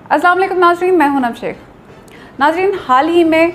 अस्सलाम वालेकुम नाज़रीन, मैं हूं नम शेख। नाज़रीन, हाल ही में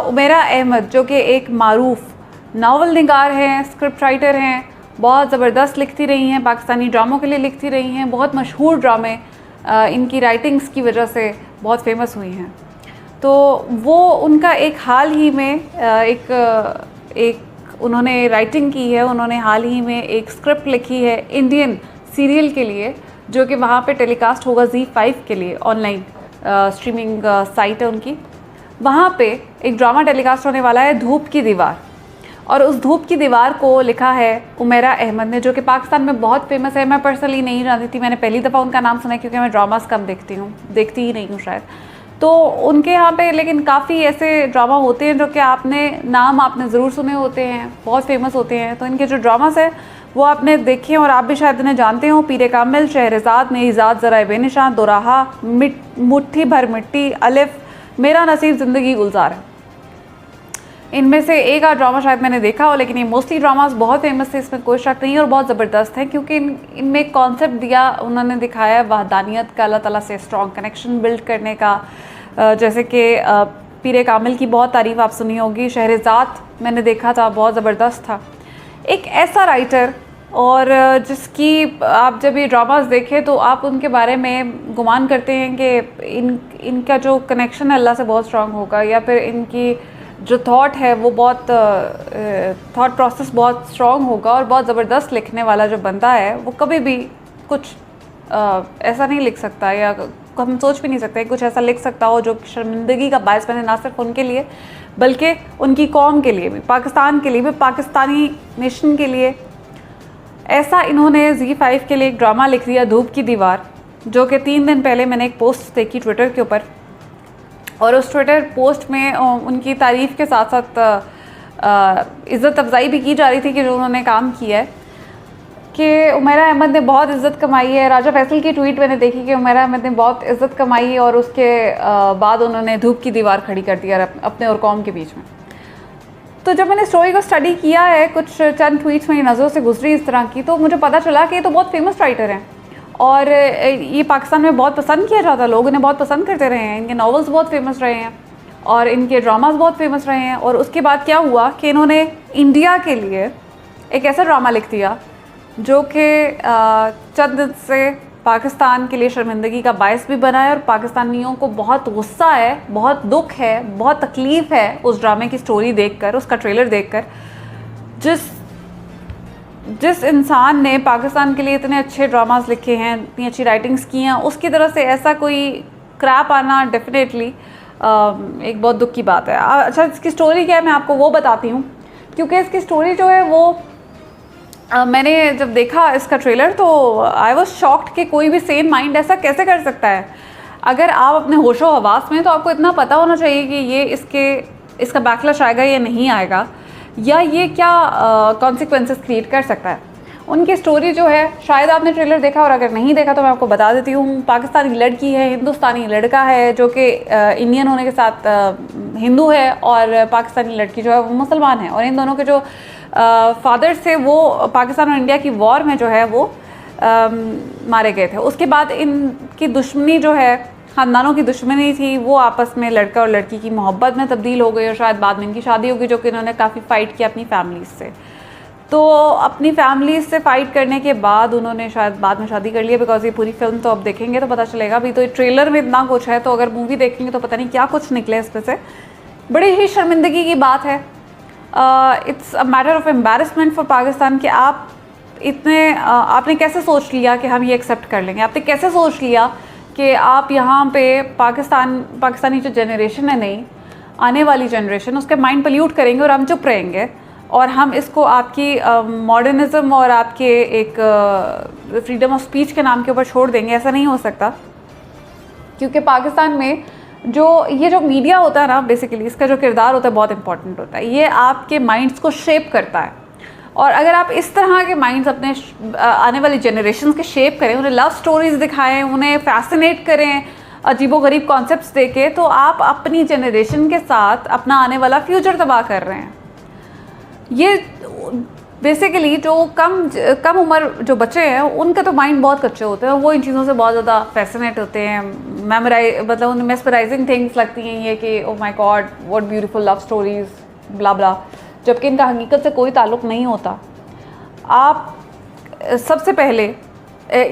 उमेरा अहमद जो कि एक मारूफ नावल निगार हैं, स्क्रिप्ट राइटर हैं, बहुत ज़बरदस्त लिखती रही हैं, पाकिस्तानी ड्रामों के लिए लिखती रही हैं, बहुत मशहूर ड्रामे इनकी राइटिंग्स की वजह से बहुत फेमस हुई हैं। तो वो उनका एक हाल ही में एक उन्होंने राइटिंग की है, उन्होंने हाल ही में एक स्क्रिप्ट लिखी है इंडियन सीरियल के लिए, जो कि वहाँ पे टेलीकास्ट होगा ZEE5 के लिए, ऑनलाइन स्ट्रीमिंग साइट है उनकी। वहाँ पे एक ड्रामा टेलीकास्ट होने वाला है, धूप की दीवार, और उस धूप की दीवार को लिखा है उमेरा अहमद ने, जो कि पाकिस्तान में बहुत फेमस है। मैं पर्सनली नहीं जानती थी, मैंने पहली दफ़ा उनका नाम सुना है क्योंकि मैं ड्रामास कम देखती ही नहीं हूँ शायद। तो उनके यहाँ पे लेकिन काफ़ी ऐसे ड्रामा होते हैं जो कि आपने ज़रूर सुने होते हैं, बहुत फेमस होते हैं। तो इनके जो ड्रामास हैं वो आपने देखे और आप भी शायद इन्हें जानते हो। पीरे कामिल, शहरज़ाद, मेरी ज़ात, ज़राए बेनिशान, दोराहा, मुट्ठी भर मिट्टी, अलिफ, मेरा नसीब, ज़िंदगी गुलजार है। इनमें से एक आध ड्रामा शायद मैंने देखा हो, लेकिन ये मोस्टली ड्रामास बहुत फेमस थे, इसमें कोई शक नहीं है, और बहुत ज़बरदस्त है क्योंकि इनमें एक कॉन्सेप्ट दिया उन्होंने, दिखाया है वहदानियत का, अल्लाह ताला से स्ट्रॉन्ग कनेक्शन बिल्ड करने का। जैसे कि पीरे कामिल की बहुत तारीफ़ आप सुनी होगी, शहरज़ाद मैंने देखा था, बहुत ज़बरदस्त था। एक ऐसा राइटर और जिसकी आप जब ये ड्रामास देखें तो आप उनके बारे में गुमान करते हैं कि इनका जो कनेक्शन है अल्लाह से बहुत स्ट्रॉन्ग होगा, या फिर इनकी जो थॉट है वो बहुत थॉट प्रोसेस बहुत स्ट्रॉन्ग होगा, और बहुत ज़बरदस्त लिखने वाला जो बंदा है वो कभी भी कुछ ऐसा नहीं लिख सकता, या हम सोच भी नहीं सकते कुछ ऐसा लिख सकता हो जो शर्मिंदगी का बायस बने, ना सिर्फ उनके लिए बल्कि उनकी कौम के लिए भी, पाकिस्तान के लिए भी, पाकिस्तानी नेशन के लिए। ऐसा इन्होंने ZEE5 के लिए एक ड्रामा लिख दिया, धूप की दीवार, जो कि 3 दिन पहले मैंने एक पोस्ट देखी ट्विटर के ऊपर, और उस ट्विटर पोस्ट में उनकी तारीफ़ के साथ साथ इज़्ज़त अफजाई भी की जा रही थी कि जो उन्होंने काम किया है, कि उमेरा अहमद ने बहुत इज़्ज़त कमाई है। राजा फैसल की ट्वीट मैंने देखी कि उमेरा अहमद ने बहुत इज़्ज़त कमाई है, और उसके बाद उन्होंने धूप की दीवार खड़ी कर दिया अपने और कौम के बीच में। तो जब मैंने स्टोरी को स्टडी किया है, कुछ चंद ट्वीट्स मेरी नज़रों से गुजरी इस तरह की, तो मुझे पता चला कि ये तो बहुत फेमस राइटर हैं, और ये पाकिस्तान में बहुत पसंद किया जाता है, लोग इन्हें बहुत पसंद करते रहे हैं, इनके नॉवेल्स बहुत फेमस रहे हैं और इनके ड्रामास बहुत फेमस रहे हैं। और उसके बाद क्या हुआ कि इन्होंने इंडिया के लिए एक ऐसा ड्रामा लिख दिया जो कि चंद दिन से पाकिस्तान के लिए शर्मिंदगी का बायस भी बना है, और पाकिस्तानियों को बहुत गुस्सा है, बहुत दुख है, बहुत तकलीफ़ है उस ड्रामे की स्टोरी देखकर, उसका ट्रेलर देखकर। जिस इंसान ने पाकिस्तान के लिए इतने अच्छे ड्रामास लिखे हैं, इतनी अच्छी राइटिंग्स की हैं, उसकी तरफ से ऐसा कोई क्रैप आना डेफिनेटली एक बहुत दुख की बात है। अच्छा, इसकी स्टोरी क्या है मैं आपको वो बताती हूँ, क्योंकि इसकी स्टोरी जो है वो मैंने जब देखा इसका ट्रेलर तो आई वॉज शॉक्ड कि कोई भी सेन माइंड ऐसा कैसे कर सकता है। अगर आप अपने होशो हवास में, तो आपको इतना पता होना चाहिए कि ये इसका बैकलैश आएगा या नहीं आएगा, या ये क्या कॉन्सिक्वेंसेस क्रिएट कर सकता है। उनकी स्टोरी जो है, शायद आपने ट्रेलर देखा, और अगर नहीं देखा तो मैं आपको बता देती हूँ। पाकिस्तानी लड़की है, हिंदुस्तानी लड़का है, जो कि इंडियन होने के साथ हिंदू है, और पाकिस्तानी लड़की जो है वो मुसलमान है, और इन दोनों के जो फादर थे वो पाकिस्तान और इंडिया की वॉर में जो है वो मारे गए थे। उसके बाद इनकी दुश्मनी जो है, ख़ानदानों की दुश्मनी थी, वो आपस में लड़का और लड़की की मोहब्बत में तब्दील हो गई, और शायद बाद में इनकी शादी होगी, जो कि इन्होंने काफ़ी फ़ाइट किया अपनी फैमिली से। तो अपनी फैमिली से फ़ाइट करने के बाद उन्होंने शायद बाद में शादी कर लिया, बिकॉज ये पूरी फिल्म तो अब देखेंगे तो पता चलेगा। अभी तो ट्रेलर में इतना कुछ है, तो अगर मूवी देखेंगे तो पता नहीं क्या कुछ निकले इसमें से। बड़ी ही शर्मिंदगी की बात है। It's a matter of embarrassment for Pakistan कि आपने कैसे सोच लिया कि हम ये एक्सेप्ट कर लेंगे। आपने कैसे सोच लिया कि आप यहाँ पे पाकिस्तानी जो जनरेशन है, नई आने वाली जनरेशन, उसके माइंड पोल्यूट करेंगे और हम चुप रहेंगे, और हम इसको आपकी मॉडर्निज़म और आपके एक फ्रीडम ऑफ स्पीच के नाम के ऊपर छोड़ देंगे। ऐसा नहीं हो सकता, क्योंकि पाकिस्तान में ये जो मीडिया होता है ना, बेसिकली इसका जो किरदार होता है बहुत इंपॉर्टेंट होता है। ये आपके माइंड्स को शेप करता है, और अगर आप इस तरह के माइंड्स अपने आने वाली जनरेशन के शेप करें, उन्हें लव स्टोरीज़ दिखाएं, उन्हें फैसिनेट करें अजीबोगरीब कॉन्सेप्ट्स देके, तो आप अपनी जनरेशन के साथ अपना आने वाला फ्यूचर तबाह कर रहे हैं। ये बेसिकली जो कम उम्र जो बच्चे हैं उनका तो माइंड बहुत कच्चे होते हैं, वो इन चीज़ों से बहुत ज़्यादा फैसिनेट होते हैं, मतलब उन्हें मेस्मराइजिंग थिंग्स लगती हैं ये कि oh my God what beautiful love stories blah blah, जबकि इनका हकीकत से कोई ताल्लुक़ नहीं होता। आप सबसे पहले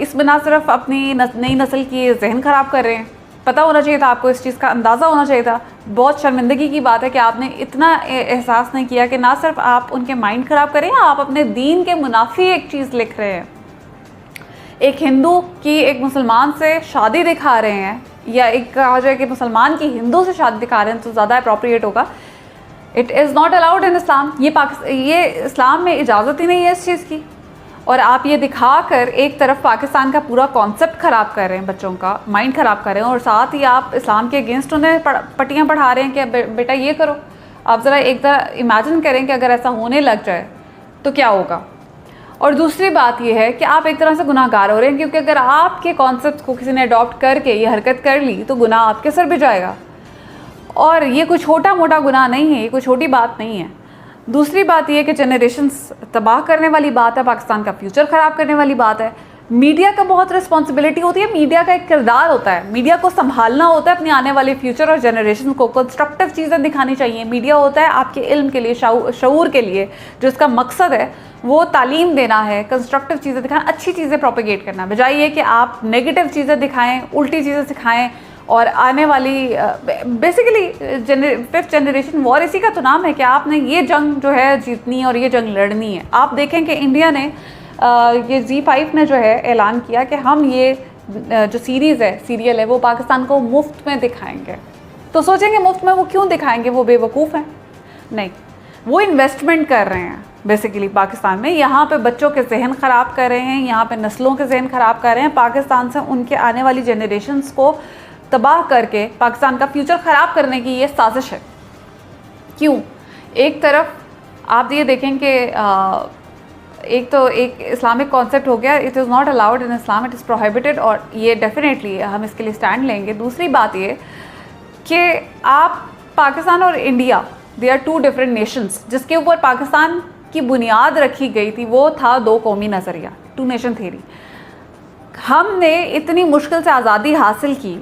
इसमें ना सिर्फ अपनी नई नस्ल की जहन ख़राब कर रहे हैं, पता होना चाहिए था आपको, इस चीज़ का अंदाज़ा होना चाहिए था। बहुत शर्मिंदगी की बात है कि आपने इतना एहसास नहीं किया कि ना सिर्फ आप उनके माइंड ख़राब करें, आप अपने दीन के मुनाफी एक चीज़ लिख रहे हैं। एक हिंदू की एक मुसलमान से शादी दिखा रहे हैं, या एक कहा जाए कि मुसलमान की हिंदू से शादी दिखा रहे हैं तो ज़्यादा अप्रोप्रिएट होगा। It is not allowed in Islam, ये इस्लाम में इजाज़त ही नहीं है इस चीज़ की। और आप ये दिखाकर एक तरफ पाकिस्तान का पूरा कॉन्सेप्ट ख़राब कर रहे हैं, बच्चों का माइंड ख़राब कर रहे हैं, और साथ ही आप इस्लाम के अगेंस्ट उन्हें पट्टियाँ पढ़ा रहे हैं कि बेटा ये करो। आप ज़रा एक तरह इमेजिन करें कि अगर ऐसा होने लग जाए तो क्या होगा। और दूसरी बात ये है कि आप एक तरह से गुनाहगार हो रहे हैं, क्योंकि अगर आपके कॉन्सेप्ट को किसी ने अडॉप्ट करके ये हरकत कर ली तो गुनाह आपके सर पे जाएगा, और ये कोई छोटा मोटा गुनाह नहीं है, ये कोई छोटी बात नहीं है। दूसरी बात यह कि जनरेशन्स तबाह करने वाली बात है, पाकिस्तान का फ्यूचर ख़राब करने वाली बात है। मीडिया का बहुत रिस्पॉन्सिबिलिटी होती है, मीडिया का एक किरदार होता है, मीडिया को संभालना होता है अपने आने वाले फ्यूचर और जनरेशन को कंस्ट्रक्टिव चीज़ें दिखानी चाहिए। मीडिया होता है आपके इल्म के लिए, शऊर के लिए, जो इसका मकसद है वो तालीम देना है, कंस्ट्रक्टिव चीज़ें दिखाना, अच्छी चीज़ें प्रोपेगेट करना, बजाय ये कि आप नेगेटिव चीज़ें दिखाएँ, उल्टी चीज़ें सिखाएँ। और आने वाली बेसिकली 5th जनरेशन वॉर इसी का तो नाम है कि आपने ये जंग जो है जीतनी है और ये जंग लड़नी है। आप देखें कि इंडिया ने ये Z5 ने जो है ऐलान किया कि हम ये जो सीरियल है वो पाकिस्तान को मुफ्त में दिखाएंगे। तो सोचेंगे मुफ्त में वो क्यों दिखाएंगे, वो बेवकूफ़ हैं? नहीं, वो इन्वेस्टमेंट कर रहे हैं बेसिकली पाकिस्तान में। यहाँ पे बच्चों के जहन ख़राब कर रहे हैं, यहाँ पे नस्लों के जहन ख़राब कर रहे हैं, पाकिस्तान से उनके आने वाली जनरेशन्स को तबाह करके पाकिस्तान का फ्यूचर ख़राब करने की ये साजिश है। क्यों? एक तरफ आप ये देखें कि एक इस्लामिक कॉन्सेप्ट हो गया, it is not allowed in Islam, it is prohibited, और ये डेफिनेटली हम इसके लिए स्टैंड लेंगे। दूसरी बात ये कि आप पाकिस्तान और India, they are 2 different nations. जिसके ऊपर पाकिस्तान की बुनियाद रखी गई थी वो था 2 कौमी नज़रिया, 2 नेशन थ्योरी। हमने इतनी मुश्किल से आज़ादी हासिल की,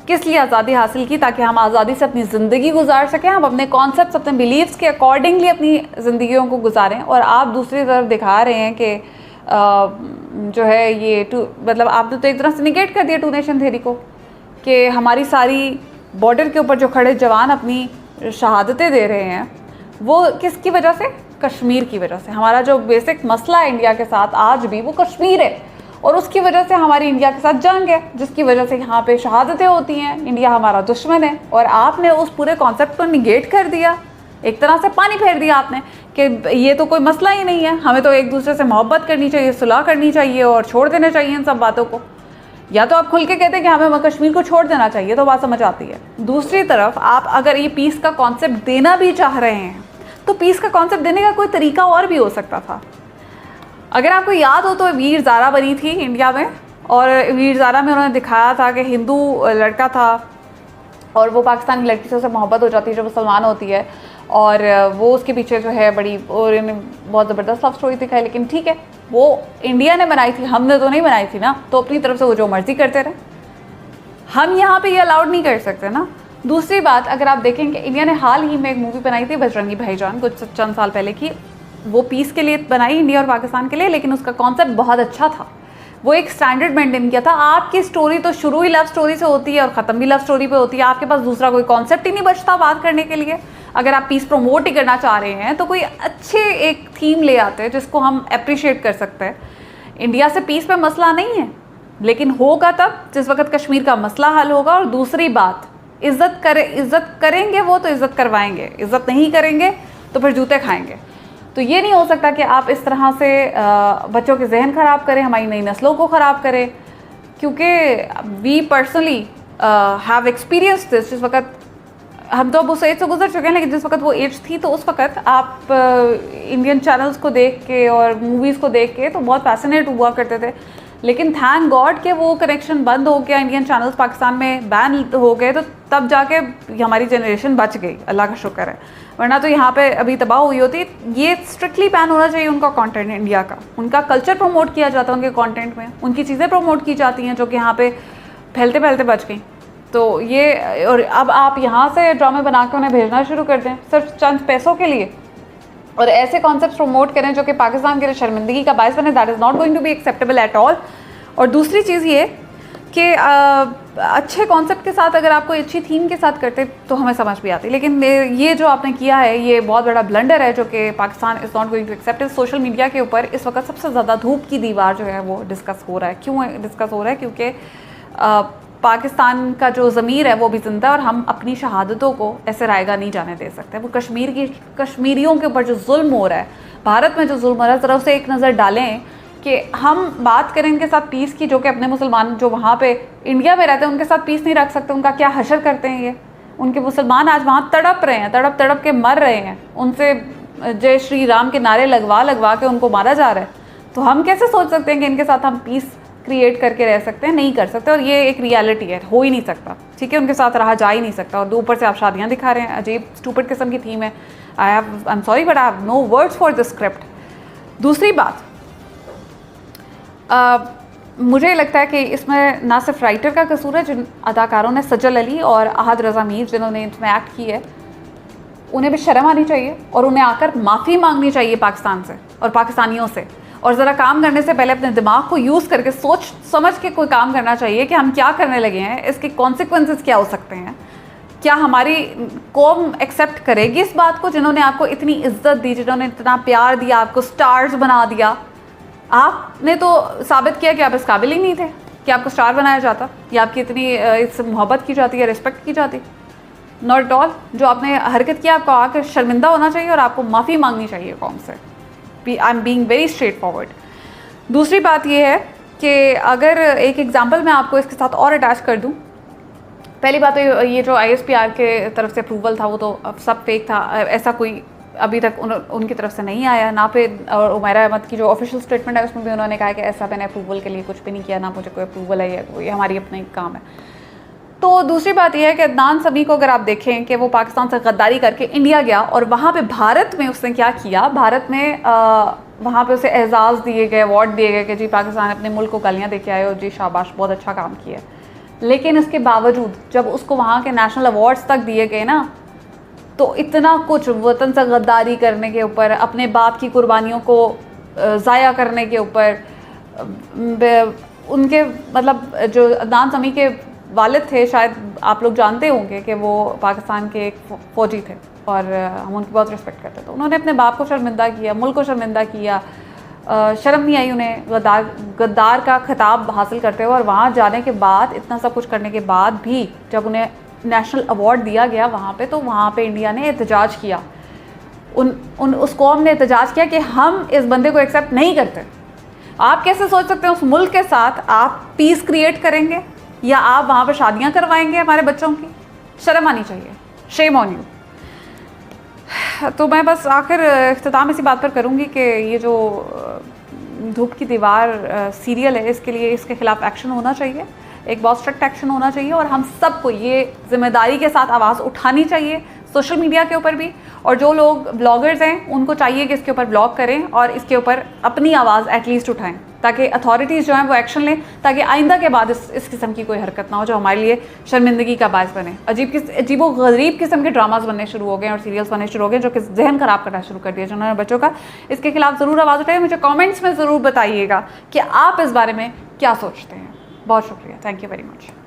किस लिए आज़ादी हासिल की? ताकि हम आज़ादी से अपनी ज़िंदगी गुजार सकें, हम अपने कॉन्सेप्ट्स, अपने बिलीव्स के अकॉर्डिंगली अपनी ज़िंदगियों को गुजारें। और आप दूसरी तरफ दिखा रहे हैं कि जो है ये मतलब आपने तो एक तरह से निगेट कर दिया 2 नेशन थ्योरी को, कि हमारी सारी बॉर्डर के ऊपर जो खड़े जवान अपनी शहादतें दे रहे हैं वो किसकी वजह से? कश्मीर की वजह से। हमारा जो बेसिक मसला है इंडिया के साथ आज भी वो कश्मीर है, और उसकी वजह से हमारी इंडिया के साथ जंग है, जिसकी वजह से यहाँ पे शहादतें होती हैं। इंडिया हमारा दुश्मन है, और आपने उस पूरे कॉन्सेप्ट को निगेट कर दिया, एक तरह से पानी फेर दिया आपने कि ये तो कोई मसला ही नहीं है, हमें तो एक दूसरे से मोहब्बत करनी चाहिए, सुलह करनी चाहिए और छोड़ देना चाहिए इन सब बातों को। या तो आप खुल के कहते हैं कि हमें कश्मीर को छोड़ देना चाहिए, तो बात समझ आती है। दूसरी तरफ आप अगर ये पीस का कॉन्सेप्ट देना भी चाह रहे हैं तो पीस का कॉन्सेप्ट देने का कोई तरीका और भी हो सकता था। अगर आपको याद हो तो वीर ज़ारा बनी थी इंडिया में, और वीर ज़ारा में उन्होंने दिखाया था कि हिंदू लड़का था और वो पाकिस्तानी लड़की से मोहब्बत हो जाती है जो मुसलमान होती है, और वो उसके पीछे जो है बड़ी, और इन्हें बहुत ज़बरदस्त लव स्टोरी दिखाई। लेकिन ठीक है, वो इंडिया ने बनाई थी, हमने तो नहीं बनाई थी ना, तो अपनी तरफ से वो जो मर्ज़ी करते रहे, हम यहाँ पे ये अलाउड नहीं कर सकते ना। दूसरी बात, अगर आप देखें कि इंडिया ने हाल ही में एक मूवी बनाई थी बजरंगी भाईजान, कुछ चंद साल पहले की, वो पीस के लिए बनाई इंडिया और पाकिस्तान के लिए, लेकिन उसका कॉन्सेप्ट बहुत अच्छा था, वो एक स्टैंडर्ड मेंटेन किया था। आपकी स्टोरी तो शुरू ही लव स्टोरी से होती है और ख़त्म भी लव स्टोरी पे होती है, आपके पास दूसरा कोई कॉन्सेप्ट ही नहीं बचता बात करने के लिए। अगर आप पीस प्रमोट ही करना चाह रहे हैं तो कोई अच्छे एक थीम ले आते हैं जिसको हम अप्रिशिएट कर सकते हैं। इंडिया से पीस पे मसला नहीं है, लेकिन होगा तब जिस वक्त कश्मीर का मसला हल होगा। और दूसरी बात, इज़्ज़त करेंगे वो तो इज़्ज़त करवाएंगे, इज़्ज़त नहीं करेंगे तो फिर जूते खाएंगे। तो ये नहीं हो सकता कि आप इस तरह से बच्चों के जहन ख़राब करें, हमारी नई नस्लों को ख़राब करें, क्योंकि we personally have experience this. जिस वक्त हम तो अब उस एज से गुजर चुके हैं, लेकिन जिस वक्त वो एज थी तो उस वक्त आप इंडियन चैनल्स को देख के और मूवीज़ को देख के तो बहुत फैसिनेट हुआ करते थे लेकिन थैंक गॉड कि वो कनेक्शन बंद हो गया, इंडियन चैनल्स पाकिस्तान में बैन हो गए, तो तब जाके हमारी जनरेशन बच गई, अल्लाह का शुक्र है, वरना तो यहाँ पे अभी तबाह हुई होती। ये स्ट्रिक्टली बैन होना चाहिए उनका कंटेंट, इंडिया का उनका कल्चर प्रमोट किया जाता है उनके कंटेंट में, उनकी चीज़ें प्रमोट की जाती हैं जो कि यहाँ पे फैलते फैलते बच गई। तो ये, और अब आप यहाँ से ड्रामे बना के उन्हें भेजना शुरू कर दें सिर्फ चंद पैसों के लिए, और ऐसे कॉन्सेप्ट प्रमोट करें जो कि पाकिस्तान के लिए शर्मिंदगी का बायस बने, that is not going to be acceptable at all. और दूसरी चीज़ ये कि अच्छे कॉन्सेप्ट के साथ अगर आप कोई अच्छी थीम के साथ करते तो हमें समझ भी आती, लेकिन ये जो आपने किया है ये बहुत बड़ा ब्लंडर है जो कि Pakistan is not going to accept. Social media के ऊपर इस वक्त सबसे ज़्यादा धूप की दीवार जो है वो डिस्कस हो रहा है। क्यों डिस्कस हो रहा है? क्योंकि पाकिस्तान का जो ज़मीर है वो भी ज़िंदा है और हम अपनी शहादतों को ऐसे रायगा नहीं जाने दे सकते। वो कश्मीरियों के ऊपर जो जुल्म हो रहा है, भारत में जो जुल्म हो रहा है, ज़रा उसे एक नज़र डालें कि हम बात करें इनके साथ पीस की, जो कि अपने मुसलमान जो वहाँ पे इंडिया में रहते हैं उनके साथ पीस नहीं रख सकते, उनका क्या हशर करते हैं ये। उनके मुसलमान आज वहाँ तड़प रहे हैं, तड़प तड़प के मर रहे हैं, उनसे जय श्री राम के नारे लगवा लगवा के उनको मारा जा रहा है। तो हम कैसे सोच सकते हैं कि इनके साथ हम पीस क्रिएट करके रह सकते हैं? नहीं कर सकते, और ये एक रियलिटी है, हो ही नहीं सकता, ठीक है। उनके साथ रहा जा ही नहीं सकता। और ऊपर से आप शादियाँ दिखा रहे हैं, अजीब स्टूपिड किस्म की थीम है। I am sorry but I have no words for this script. दूसरी बात, मुझे लगता है कि इसमें ना सिर्फ राइटर का कसूर है, जिन अदाकारों ने, सजल अली और अहद रज़ा मीर जिन्होंने इसमें एक्ट की है, उन्हें भी शर्म आनी चाहिए और उन्हें आकर माफ़ी मांगनी चाहिए पाकिस्तान से और पाकिस्तानियों से। और ज़रा काम करने से पहले अपने दिमाग को यूज़ करके सोच समझ के कोई काम करना चाहिए कि हम क्या करने लगे हैं, इसके कॉन्सिक्वेंसेस क्या हो सकते हैं। क्या हमारी कौम एक्सेप्ट करेगी इस बात को, जिन्होंने आपको इतनी इज्जत दी, जिन्होंने इतना प्यार दिया, आपको स्टार्स बना दिया? आपने तो साबित किया कि आप इस काबिल ही नहीं थे कि आपको स्टार बनाया जाता या आपकी इतनी इससे मोहब्बत की जाती है, रिस्पेक्ट की जाती। Not at all. जो आपने हरकत किया, आपको आकर शर्मिंदा होना चाहिए और आपको माफ़ी मांगनी चाहिए कौम से। I am being very straight forward. दूसरी बात यह है कि अगर एक एग्जांपल मैं आपको इसके साथ और अटैच कर दूं, पहली बात तो ये जो ISPR के तरफ से अप्रूवल था वो तो सब फेक था, ऐसा कोई अभी तक उनकी तरफ से नहीं आया ना। पे और उमैरा अहमद की जो ऑफिशियल स्टेटमेंट है उसमें भी उन्होंने कहा कि ऐसा मैंने अप्रूवल के लिए कुछ भी नहीं किया, ना मुझे कोई अप्रूवल है, ये हमारी अपनी काम है। तो दूसरी बात यह है कि अदनान समी को अगर आप देखें कि वो पाकिस्तान से गद्दारी करके इंडिया गया और वहाँ पे भारत में उसने क्या किया, भारत में वहाँ पे उसे एजाज़ दिए गए, अवार्ड दिए गए कि जी पाकिस्तान अपने मुल्क को गालियाँ दे के आए हो, जी शाबाश, बहुत अच्छा काम किया। लेकिन इसके बावजूद जब उसको वहाँ के नेशनल अवार्ड्स तक दिए गए ना, तो इतना कुछ वतन से गद्दारी करने के ऊपर, अपने बाप की कुर्बानियों को ज़ाया करने के ऊपर, उनके मतलब जो अदनान समी के वालिद थे, शायद आप लोग जानते होंगे कि वो पाकिस्तान के एक फ़ौजी थे और हम उनकी बहुत रिस्पेक्ट करते थे। उन्होंने अपने बाप को शर्मिंदा किया, मुल्क को शर्मिंदा किया, शर्म नहीं आई उन्हें गद्दार का खिताब हासिल करते हुए। और वहाँ जाने के बाद, इतना सब कुछ करने के बाद भी जब उन्हें नेशनल अवार्ड दिया गया वहाँ पे, तो वहाँ पे इंडिया ने एहतजाज किया, उस कौम ने एहतजाज किया कि हम इस बंदे को एक्सेप्ट नहीं करते। आप कैसे सोच सकते हैं उस मुल्क के साथ आप पीस क्रिएट करेंगे या आप वहाँ पर शादियाँ करवाएंगे हमारे बच्चों की? शर्म आनी चाहिए, शेम ऑन यू। तो मैं बस आखिर इख्तिताम इसी बात पर करूँगी कि ये जो धूप की दीवार सीरियल है, इसके लिए इसके ख़िलाफ़ एक्शन होना चाहिए, एक बहुत स्ट्रिक्ट एक्शन होना चाहिए और हम सबको ये जिम्मेदारी के साथ आवाज़ उठानी चाहिए, सोशल मीडिया के ऊपर भी। और जो लोग ब्लॉगर्स हैं उनको चाहिए कि इसके ऊपर ब्लॉग करें और इसके ऊपर अपनी आवाज़ एटलीस्ट उठाएं, ताकि अथॉरिटीज़ जो हैं वो एक्शन लें, ताकि आइंदा के बाद इस किस्म की कोई हरकत ना हो जो हमारे लिए शर्मिंदगी का बायस बने। अजीबो गरीब किस्म के ड्रामाज बनने शुरू हो गए और सीरियल्स बनने शुरू हो गए जो कि जहन ख़राब करना शुरू कर दिया जिन्होंने बच्चों का। इसके खिलाफ ज़रूर आवाज़ उठाइए, मुझे कॉमेंट्स में ज़रूर बताइएगा कि आप इस बारे में क्या सोचते हैं। बहुत शुक्रिया, थैंक यू वेरी मच।